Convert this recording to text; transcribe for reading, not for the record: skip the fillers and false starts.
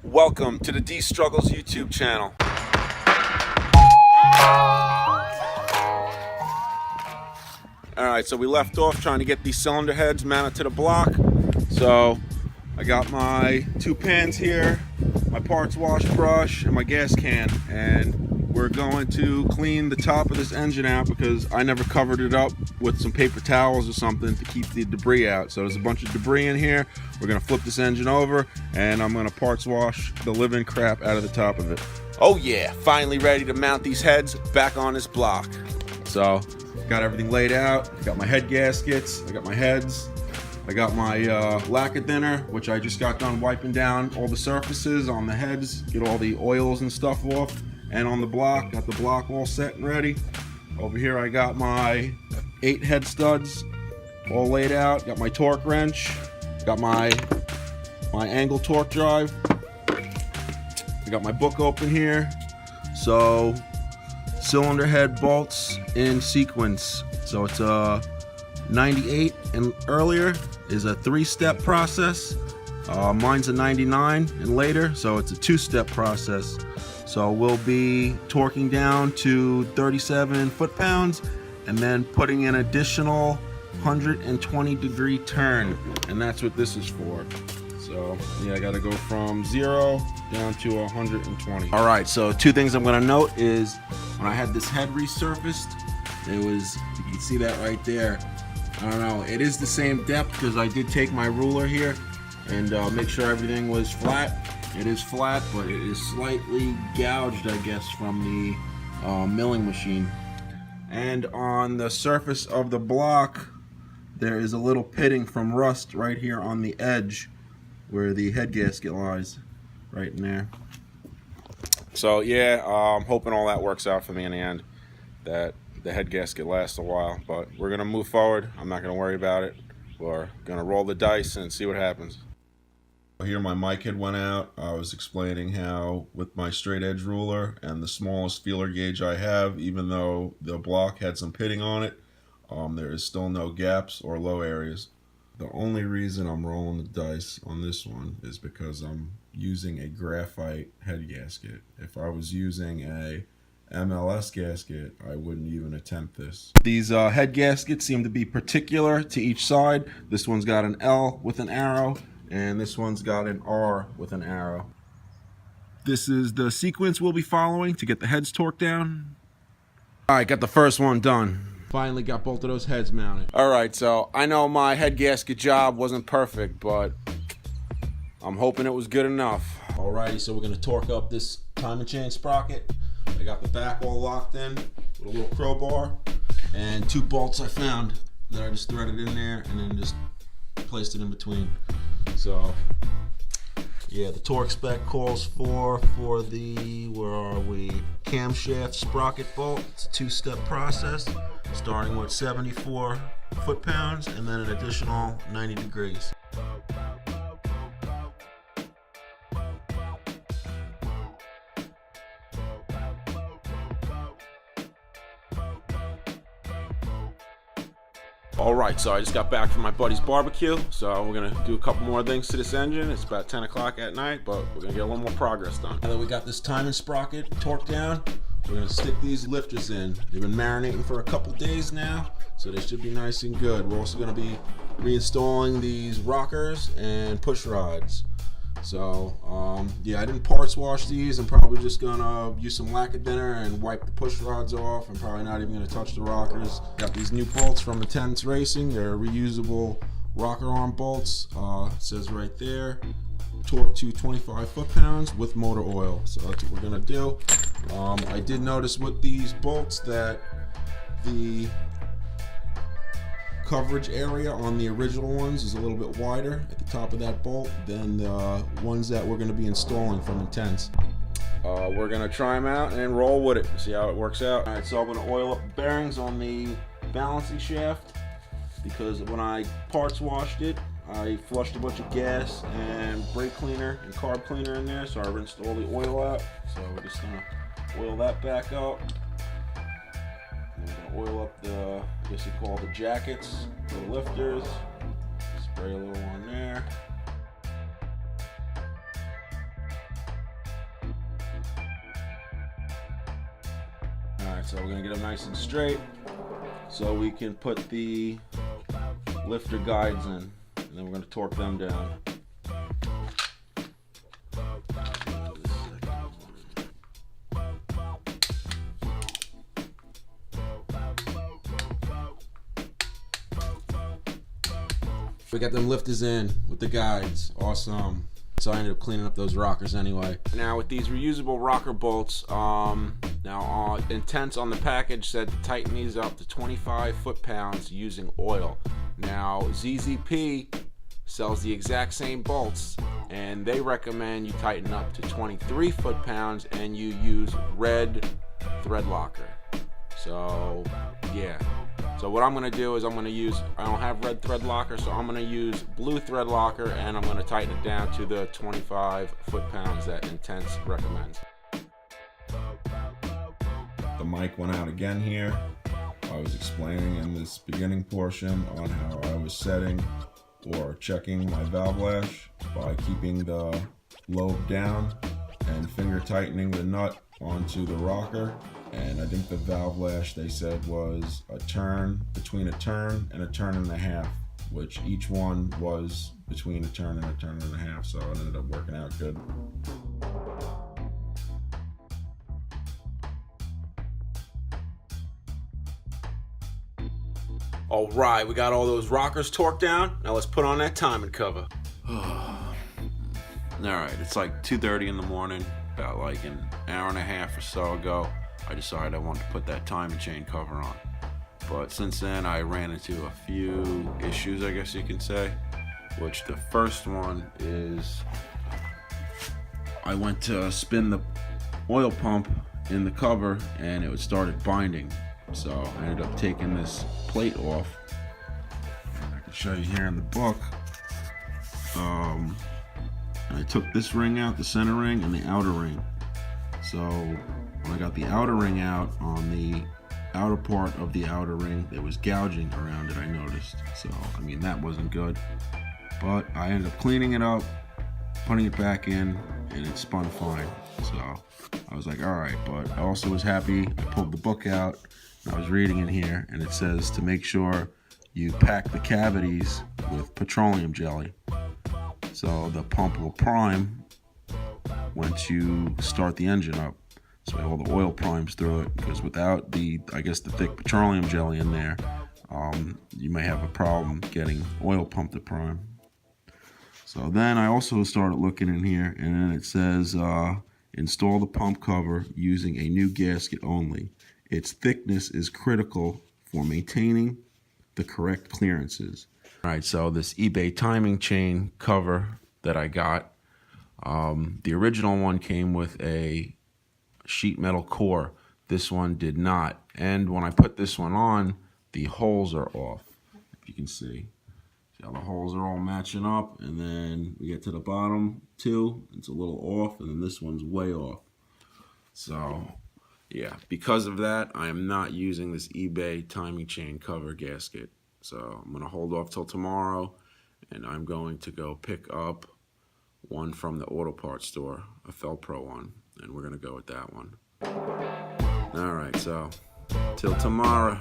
Welcome to the D Struggles YouTube channel. Alright, so we left off trying to get these cylinder heads mounted to the block. So I got my two pans here, my parts wash brush, and my gas can, and we're going to clean the top of this engine out because I never covered it up with some paper towels or something to keep the debris out. So there's a bunch of debris in here. We're gonna flip this engine over and I'm gonna parts wash the living crap out of the top of it. Oh yeah, finally ready to mount these heads back on this block. So got everything laid out. Got my head gaskets, I got my heads, I got my lacquer thinner, which I just got done wiping down all the surfaces on the heads, get all the oils and stuff off. And on the block, got the block all set and ready. Over here I got my 8 head studs all laid out. Got my torque wrench, got my angle torque drive. I got my book open here. So cylinder head bolts in sequence. So it's a 98 and earlier is a 3-step process. Mine's a 99 and later, so it's a 2-step process. So we'll be torquing down to 37 foot-pounds and then putting an additional 120-degree turn, and that's what this is for. So yeah, I gotta go from 0 down to 120. All right, so two things I'm gonna note is when I had this head resurfaced, it was, you can see that right there. I don't know, it is the same depth because I did take my ruler here and make sure everything was flat. It is flat, but it is slightly gouged, I guess, from the milling machine. And on the surface of the block, there is a little pitting from rust right here on the edge where the head gasket lies, right in there. So yeah, I'm hoping all that works out for me in the end, that the head gasket lasts a while. But we're gonna move forward. I'm not gonna worry about it. We're gonna roll the dice and see what happens. Here my mic head went out. I was explaining how with my straight edge ruler and the smallest feeler gauge I have, even though the block had some pitting on it, there is still no gaps or low areas. The only reason I'm rolling the dice on this one is because I'm using a graphite head gasket. If I was using a MLS gasket, I wouldn't even attempt this. These head gaskets seem to be particular to each side. This one's got an L with an arrow, and this one's got an R with an arrow. This is the sequence we'll be following to get the heads torqued down. All right, got the first one done. Finally got both of those heads mounted. All right, so I know my head gasket job wasn't perfect, but I'm hoping it was good enough. Alrighty, so we're gonna torque up this timing chain sprocket. I got the back all locked in with a little crowbar and 2 bolts I found that I just threaded in there and then just placed it in between. So yeah, the torque spec calls for the, where are we, camshaft sprocket bolt. It's a 2-step process starting with 74 foot-pounds and then an additional 90 degrees. Alright, so I just got back from my buddy's barbecue, so we're gonna do a couple more things to this engine. It's about 10 o'clock at night, but we're gonna get a little more progress done. Now that we got this timing sprocket torqued down, we're gonna stick these lifters in. They've been marinating for a couple days now, so they should be nice and good. We're also gonna be reinstalling these rockers and push rods. So yeah, I didn't parts wash these. I'm probably just gonna use some lacquer thinner and wipe the push rods off. I'm probably not even gonna touch the rockers. Got these new bolts from Intense Racing. They're reusable rocker arm bolts. It says right there, torque to 25 foot-pounds with motor oil. So that's what we're gonna do. I did notice with these bolts that the coverage area on the original ones is a little bit wider at the top of that bolt than the ones that we're going to be installing from Intense. We're going to try them out and roll with it, see how it works out. Alright, so I'm going to oil up the bearings on the balancing shaft because when I parts washed it, I flushed a bunch of gas and brake cleaner and carb cleaner in there, so I rinsed all the oil out. So we're just going to oil that back up. I'm going to oil up the, I guess you call the jackets, the lifters. Spray a little on there. Alright, so we're gonna get them nice and straight so we can put the lifter guides in, and then we're gonna torque them down. We got them lifters in with the guides. Awesome. So I ended up cleaning up those rockers anyway. Now with these reusable rocker bolts, Intense on the package said to tighten these up to 25 foot-pounds using oil. Now ZZP sells the exact same bolts, and they recommend you tighten up to 23 foot-pounds and you use red thread locker. So yeah. So what I'm going to do is I don't have red thread locker, so I'm going to use blue thread locker, and I'm going to tighten it down to the 25 foot-pounds that Intense recommends. The mic went out again here. I was explaining in this beginning portion on how I was setting or checking my valve lash by keeping the lobe down and finger tightening the nut onto the rocker. And I think the valve lash, they said, was a turn, between a turn and a turn and a half, which each one was between a turn and a turn and a half, so it ended up working out good. All right, we got all those rockers torqued down. Now let's put on that timing cover. All right, it's like 2:30 in the morning, about like an hour and a half or so ago. I decided I wanted to put that timing chain cover on. But since then, I ran into a few issues, I guess you can say. Which the first one is I went to spin the oil pump in the cover and it started binding. So I ended up taking this plate off. I can show you here in the book. I took this ring out, the center ring, and the outer ring. So when I got the outer ring out, on the outer part of the outer ring, there was gouging around it, I noticed. So, I mean, that wasn't good. But I ended up cleaning it up, putting it back in, and it spun fine. So I was like, all right, but I also was happy. I pulled the book out, and I was reading in here, and it says to make sure you pack the cavities with petroleum jelly. So the pump will prime once you start the engine up. So all the oil primes through it, because without the thick petroleum jelly in there, you may have a problem getting oil pump to prime. So then I also started looking in here, and then it says install the pump cover using a new gasket only. Its thickness is critical for maintaining the correct clearances. All right, so this eBay timing chain cover that I got, the original one came with a sheet metal core. This one did not. And when I put this one on, the holes are off. If you can see how the holes are all matching up, and then we get to the bottom too, it's a little off, and then this one's way off. So yeah, because of that, I am not using this eBay timing chain cover gasket. So I'm gonna hold off till tomorrow, and I'm going to go pick up one from the auto parts store, a Felpro one, and we're gonna go with that one. All right, so till tomorrow.